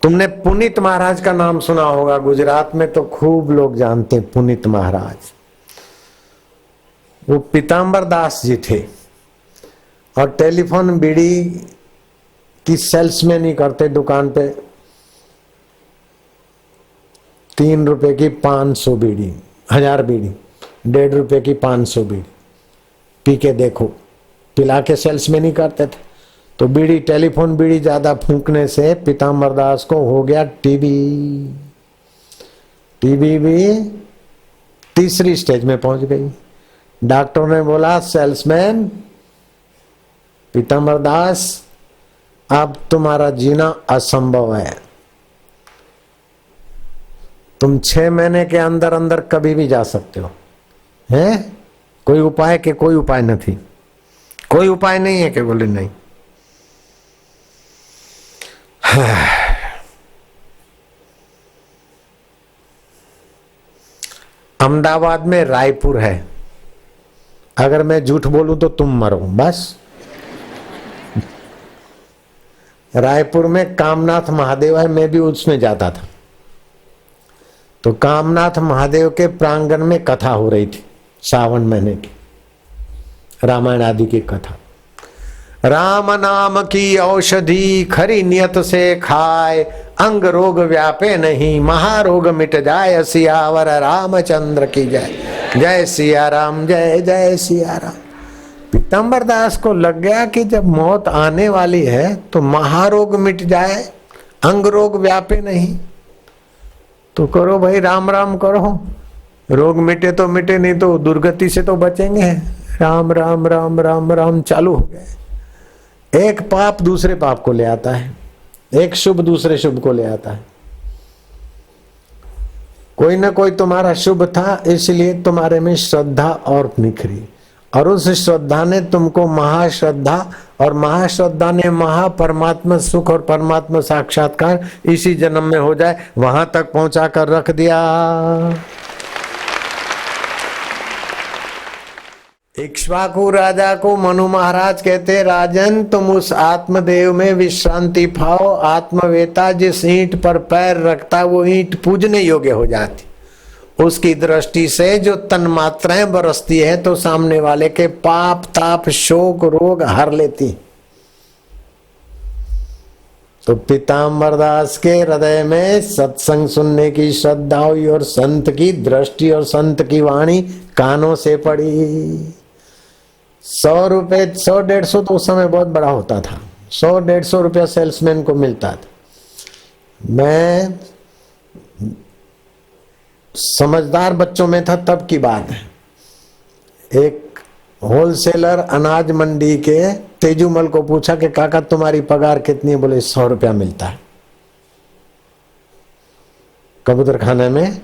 तुमने पुनीत महाराज का नाम सुना होगा, गुजरात में तो खूब लोग जानते हैं पुनीत महाराज। वो पीताम्बर दास जी थे और टेलीफोन बीड़ी की सेल्समैन ही करते दुकान पे। 3 रुपए की 500 बीड़ी, 1000 बीड़ी, 1.5 रुपए की 500 बीड़ी पी के देखो, पिला के सेल्समैन ही करते थे। तो बीड़ी, टेलीफोन बीड़ी ज्यादा फूंकने से पीताम्बर दास को हो गया टीबी। टीबी भी तीसरी स्टेज में पहुंच गई। डॉक्टर ने बोला, सेल्समैन पीताम्बर दास, अब तुम्हारा जीना असंभव है। तुम 6 महीने के अंदर अंदर कभी भी जा सकते हो। हैं? कोई उपाय के? कोई उपाय नहीं, कोई उपाय नहीं है। के बोले नहीं। अहमदाबाद में रायपुर है, अगर मैं झूठ बोलूं तो तुम मरो बस। रायपुर में कामनाथ महादेव है, मैं भी उसमें जाता था। तो कामनाथ महादेव के प्रांगण में कथा हो रही थी, सावन महीने की रामायण आदि की कथा। राम नाम की औषधि खरी नियत से खाए, अंग रोग व्यापे नहीं, महारोग मिट जाए, सियावर रामचंद्र की जय। जय सिया राम, जय जय सिया राम। पीताम्बर दास को लग गया कि जब मौत आने वाली है तो महारोग मिट जाए, अंग रोग व्यापे नहीं, तो करो भाई, राम राम करो। रोग मिटे तो मिटे, नहीं तो दुर्गति से तो बचेंगे। राम राम राम राम राम चालू हो गए। एक पाप दूसरे पाप को ले आता है, एक शुभ दूसरे शुभ को ले आता है। कोई ना कोई तुम्हारा शुभ था, इसलिए तुम्हारे में श्रद्धा और निखरी, और उस श्रद्धा ने तुमको महाश्रद्धा, और महाश्रद्धा ने महा परमात्मा सुख और परमात्मा साक्षात्कार इसी जन्म में हो जाए, वहां तक पहुंचा कर रख दिया। इक्ष्वाकु राजा को मनु महाराज कहते, राजन तुम उस आत्मदेव में विश्रांति पाओ। आत्मवेता जिस ईंट पर पैर रखता वो ईंट पूजने योग्य हो जाती। उसकी दृष्टि से जो तन्मात्राएं बरसती है तो सामने वाले के पाप ताप शोक रोग हर लेती। तो पीताम्बर दास के हृदय में सत्संग सुनने की श्रद्धा हुई और संत की दृष्टि और संत की वाणी कानों से पड़ी। 100 रुपए, 100-150 तो उस समय बहुत बड़ा होता था। 100-150 रुपया सेल्समैन को मिलता था। मैं समझदार बच्चों में था तब की बात है। एक होलसेलर अनाज मंडी के तेजूमल को पूछा कि काका तुम्हारी पगार कितनी है? बोले 100 रुपया मिलता है। कबूतर खाने में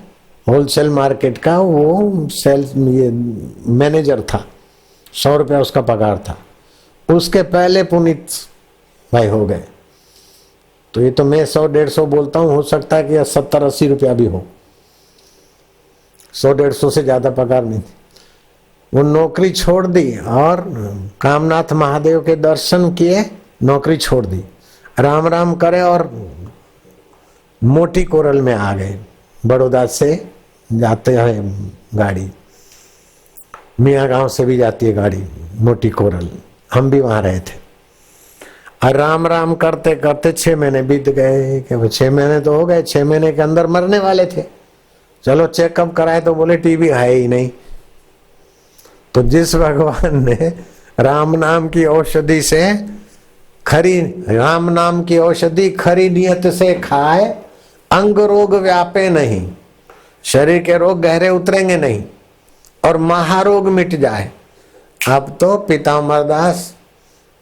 होलसेल मार्केट का वो सेल्स ये मैनेजर था, 100 रुपया उसका पगार था। उसके पहले पुनीत भाई हो गए। तो ये तो मैं 100-150 बोलता हूं, हो सकता है कि 70-80 रुपया भी हो। 100-150 से ज्यादा पगार नहीं थी। वो नौकरी छोड़ दी और कामनाथ महादेव के दर्शन किए, नौकरी छोड़ दी, राम राम करे और मोटी कोरल में आ गए। बड़ौदा से जाते हैं गाड़ी, मियाँ गांव से भी जाती है गाड़ी मोटी कोरल, हम भी वहां रहे थे। और राम राम करते करते 6 महीने बीत गए। कि 6 महीने तो हो गए, 6 महीने के अंदर मरने वाले थे। चलो चेकअप कराए तो बोले टीबी है ही नहीं। तो जिस भगवान ने राम नाम की औषधि से खरी, राम नाम की औषधि खरी नियत से खाए, अंग रोग व्यापे नहीं, शरीर के रोग गहरे उतरेंगे नहीं और महारोग मिट जाए। अब तो पीताम्बर दास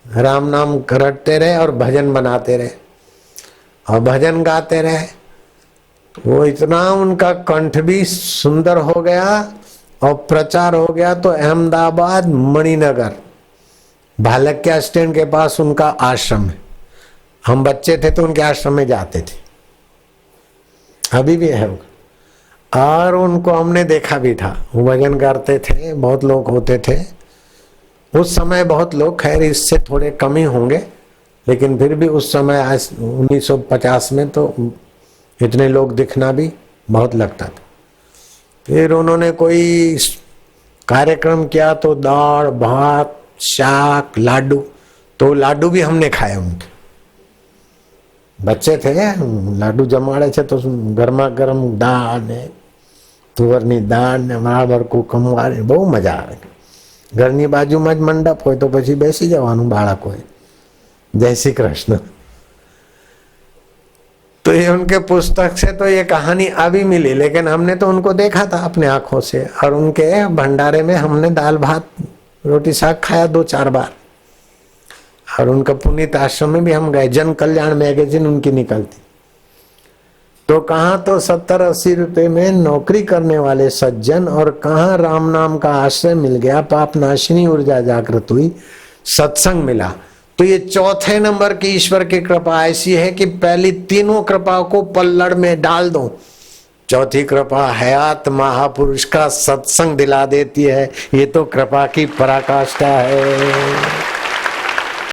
राम नाम रटते रहे और भजन बनाते रहे और भजन गाते रहे। वो इतना उनका कंठ भी सुंदर हो गया और प्रचार हो गया। तो अहमदाबाद मणिनगर भालकिया स्टैंड के पास उनका आश्रम है। हम बच्चे थे तो उनके आश्रम में जाते थे, अभी भी है। और उनको हमने देखा भी था, वो भजन करते थे, बहुत लोग होते थे उस समय, बहुत लोग, खैर इससे थोड़े कम ही होंगे। लेकिन फिर भी उस समय आज 1950 में तो इतने लोग दिखना भी बहुत लगता था। फिर उन्होंने कोई कार्यक्रम किया तो दाल भात शाक लाडू, तो लाडू भी हमने खाए उनके, बच्चे थे, लाडू जमाड़े छे तो गरमा गरम दाल ने तुवरनी दाल ने બરાબર કુકમવાળી બહુ મજા આવે। ઘરની બાજુમાં જ મંડપ હોય તો પછી બેસી જવાનું બાળકોએ, जय श्री कृष्ण। तो ये उनके पुस्तक से तो ये कहानी अभी मिली, लेकिन हमने तो उनको देखा था अपने आंखों से, और उनके भंडारे में हमने दाल भात रोटी साग खाया 2-4 बार। और उनका पुनीत आश्रम में भी हम गए, जन कल्याण मैगजीन उनकी निकलती। तो कहाँ तो 70-80 रुपए में नौकरी करने वाले सज्जन, और कहाँ राम नाम का आश्रय मिल गया, पाप नाशिनी ऊर्जा जागृत हुई, सत्संग मिला। तो ये चौथे नंबर की ईश्वर की कृपा ऐसी है कि पहली तीनों कृपा को पल्लड़ में डाल दो, चौथी कृपा हयात महापुरुष का सत्संग दिला देती है। ये तो कृपा की पराकाष्ठा है।